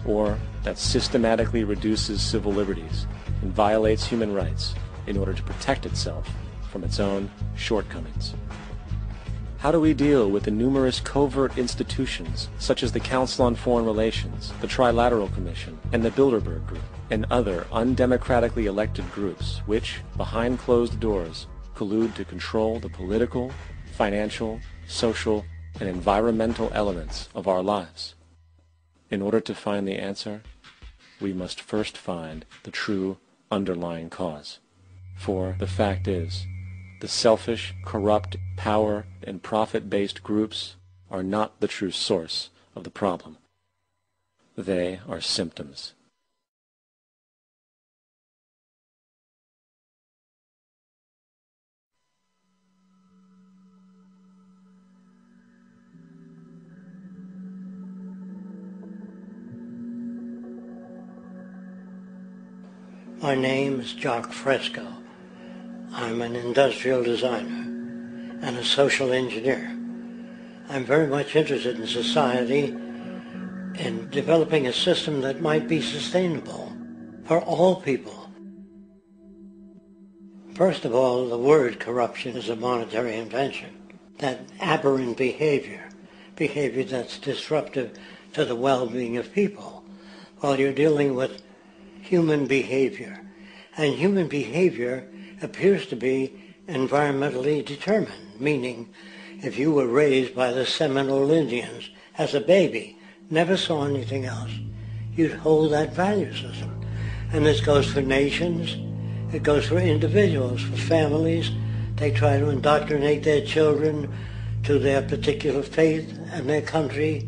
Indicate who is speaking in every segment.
Speaker 1: or that systematically reduces civil liberties and violates human rights in order to protect itself from its own shortcomings. How do we deal with the numerous covert institutions such as the Council on Foreign Relations, the Trilateral Commission, and the Bilderberg Group, and other undemocratically elected groups which, behind closed doors, collude to control the political, financial, social, and environmental elements of our lives? In order to find the answer, we must first find the true underlying cause. For the fact is, the selfish, corrupt, power, and profit-based groups are not the true source of the problem. They are symptoms.
Speaker 2: My name is Jock Fresco. I'm an industrial designer and a social engineer. I'm very much interested in society and developing a system that might be sustainable for all people. First of all, the word corruption is a monetary invention. That aberrant behavior that's disruptive to the well-being of people, while you're dealing with human behavior. And human behavior appears to be environmentally determined, meaning if you were raised by the Seminole Indians as a baby, never saw anything else, you'd hold that value system. And this goes for nations, it goes for individuals, for families. They try to indoctrinate their children to their particular faith and their country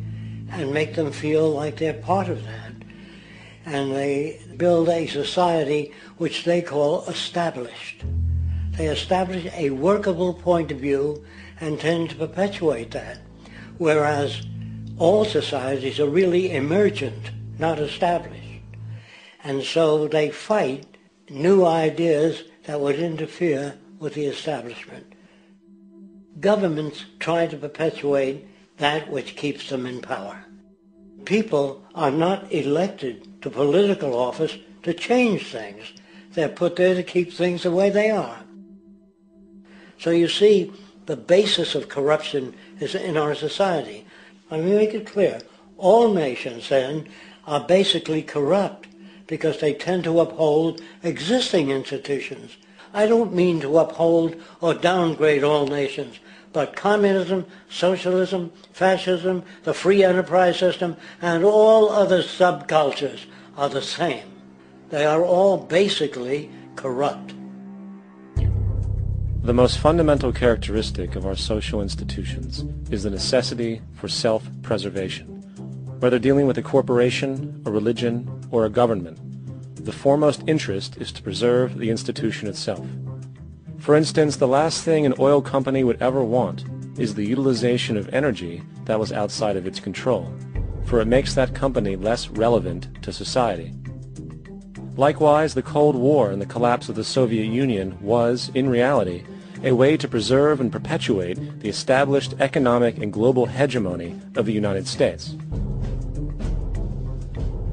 Speaker 2: and make them feel like they're part of that. And they build a society which they call established. They establish a workable point of view and tend to perpetuate that, whereas all societies are really emergent, not established. And so they fight new ideas that would interfere with the establishment. Governments try to perpetuate that which keeps them in power. People are not elected to political office to change things. They're put there to keep things the way they are. So you see, the basis of corruption is in our society. Let me make it clear. All nations, then, are basically corrupt because they tend to uphold existing institutions. I don't mean to uphold or downgrade all nations, but communism, socialism, fascism, the free enterprise system, and all other subcultures are the same. They are all basically corrupt.
Speaker 1: The most fundamental characteristic of our social institutions is the necessity for self-preservation. Whether dealing with a corporation, a religion, or a government, the foremost interest is to preserve the institution itself. For instance, the last thing an oil company would ever want is the utilization of energy that was outside of its control, for it makes that company less relevant to society. Likewise, the Cold War and the collapse of the Soviet Union was, in reality, a way to preserve and perpetuate the established economic and global hegemony of the United States.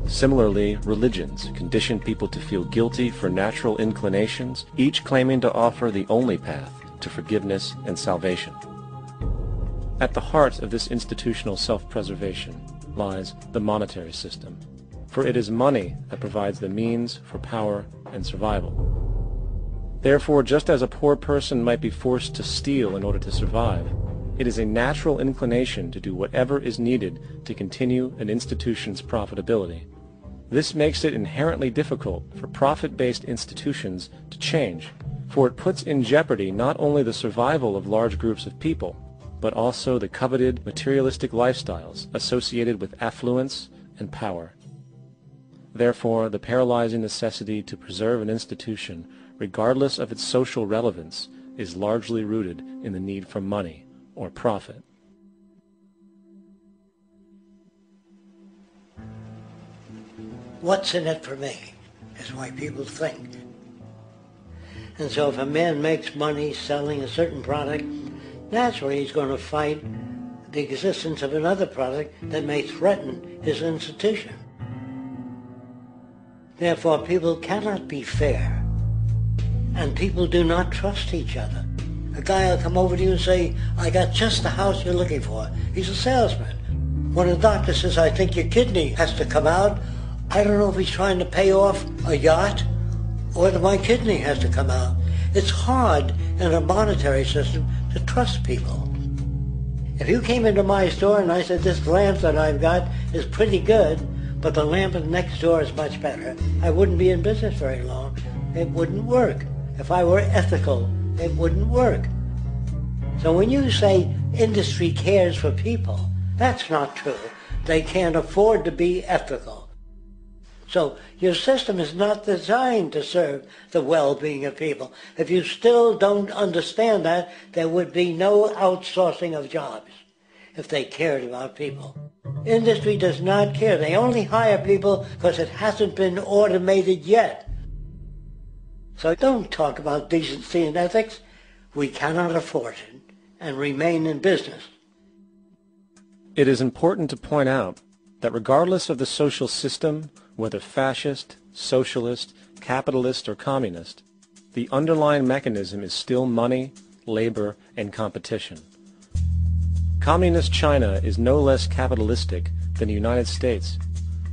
Speaker 1: Similarly, religions condition people to feel guilty for natural inclinations, each claiming to offer the only path to forgiveness and salvation. At the heart of this institutional self-preservation lies the monetary system, for it is money that provides the means for power and survival. Therefore, just as a poor person might be forced to steal in order to survive, it is a natural inclination to do whatever is needed to continue an institution's profitability. This makes it inherently difficult for profit-based institutions to change, for it puts in jeopardy not only the survival of large groups of people, but also the coveted materialistic lifestyles associated with affluence and power. Therefore, the paralyzing necessity to preserve an institution, regardless of its social relevance, is largely rooted in the need for money or profit.
Speaker 2: What's in it for me is why people think. And so if a man makes money selling a certain product, naturally he's going to fight the existence of another product that may threaten his institution. Therefore, people cannot be fair, and people do not trust each other. A guy will come over to you and say, I got just the house you're looking for. He's a salesman. When a doctor says, I think your kidney has to come out, I don't know if he's trying to pay off a yacht or whether my kidney has to come out. It's hard in a monetary system to trust people. If you came into my store and I said, this lamp that I've got is pretty good, but the lamp next door is much better, I wouldn't be in business very long. It wouldn't work. If I were ethical, it wouldn't work. So when you say industry cares for people, that's not true. They can't afford to be ethical. So your system is not designed to serve the well-being of people. If you still don't understand that, there would be no outsourcing of jobs if they cared about people. Industry does not care. They only hire people because it hasn't been automated yet. So don't talk about decency and ethics. We cannot afford it and remain in business.
Speaker 1: It is important to point out that regardless of the social system, whether fascist, socialist, capitalist, or communist, the underlying mechanism is still money, labor, and competition. Communist China is no less capitalistic than the United States.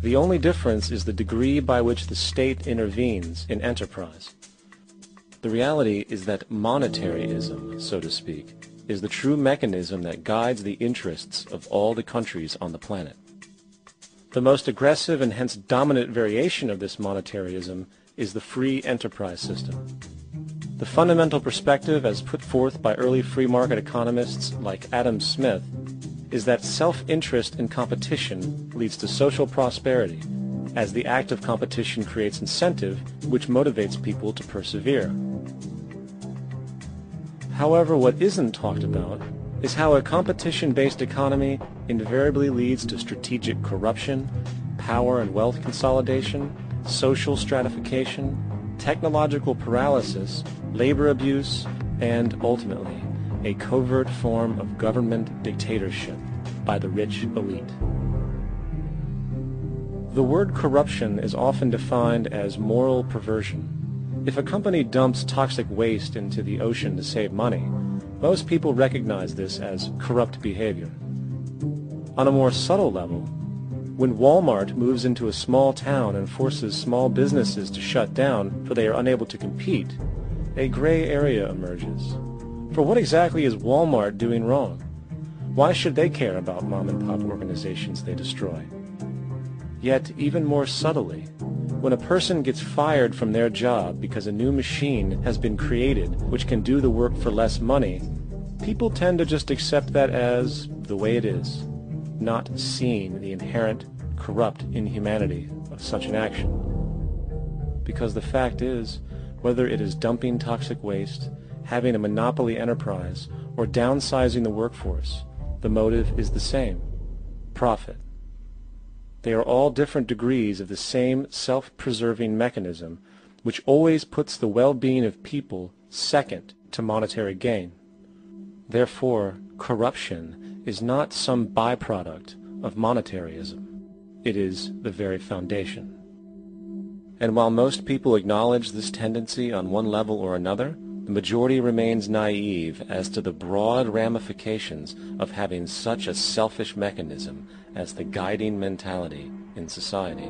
Speaker 1: The only difference is the degree by which the state intervenes in enterprise. The reality is that monetaryism, so to speak, is the true mechanism that guides the interests of all the countries on the planet. The most aggressive and hence dominant variation of this monetaryism is the free enterprise system. The fundamental perspective as put forth by early free market economists like Adam Smith is that self-interest in competition leads to social prosperity, as the act of competition creates incentive which motivates people to persevere. However, what isn't talked about is how a competition-based economy invariably leads to strategic corruption, power and wealth consolidation, social stratification, technological paralysis, labor abuse, and ultimately, a covert form of government dictatorship by the rich elite. The word corruption is often defined as moral perversion. If a company dumps toxic waste into the ocean to save money, most people recognize this as corrupt behavior. On a more subtle level, when Walmart moves into a small town and forces small businesses to shut down for they are unable to compete, a gray area emerges. For what exactly is Walmart doing wrong? Why should they care about mom-and-pop organizations they destroy? Yet, even more subtly, when a person gets fired from their job because a new machine has been created which can do the work for less money, people tend to just accept that as the way it is, not seeing the inherent corrupt inhumanity of such an action. Because the fact is, whether it is dumping toxic waste, having a monopoly enterprise, or downsizing the workforce, the motive is the same: profit. They are all different degrees of the same self-preserving mechanism which always puts the well-being of people second to monetary gain. Therefore, corruption is not some byproduct of monetaryism. It is the very foundation. And while most people acknowledge this tendency on one level or another, the majority remains naive as to the broad ramifications of having such a selfish mechanism as the guiding mentality in society.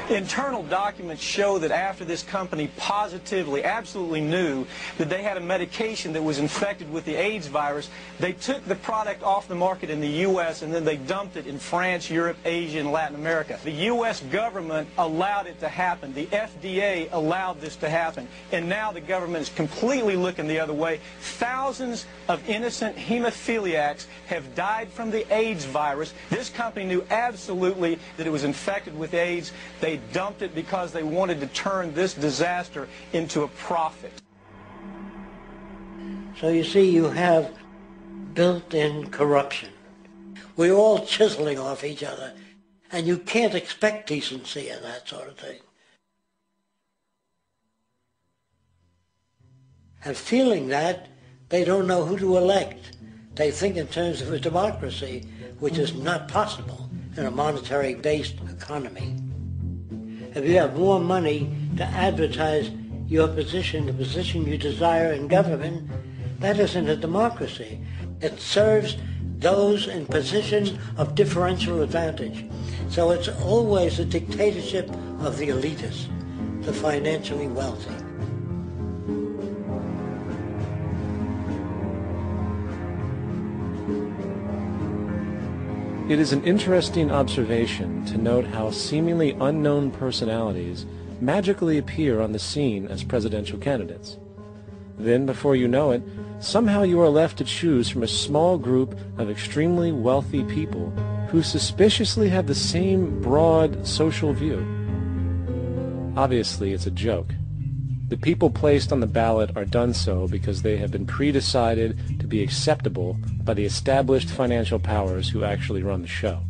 Speaker 3: Internal documents show that after this company positively, absolutely knew that they had a medication that was infected with the AIDS virus, they took the product off the market in the U.S. and then they dumped it in France, Europe, Asia, and Latin America. The U.S. government allowed it to happen. The FDA allowed this to happen. And now the government is completely looking the other way. Thousands of innocent hemophiliacs have died from the AIDS virus. This company knew absolutely that it was infected with AIDS. They dumped it because they wanted to turn this disaster into a profit.
Speaker 2: So you see, you have built-in corruption. We're all chiseling off each other, and you can't expect decency in that sort of thing. And feeling that, they don't know who to elect. They think in terms of a democracy, which is not possible in a monetary-based economy. If you have more money to advertise your position, the position you desire in government, that isn't a democracy. It serves those in positions of differential advantage. So it's always a dictatorship of the elitists, the financially wealthy.
Speaker 1: It is an interesting observation to note how seemingly unknown personalities magically appear on the scene as presidential candidates. Then, before you know it, somehow you are left to choose from a small group of extremely wealthy people who suspiciously have the same broad social view. Obviously, it's a joke. The people placed on the ballot are done so because they have been pre-decided to be acceptable by the established financial powers who actually run the show.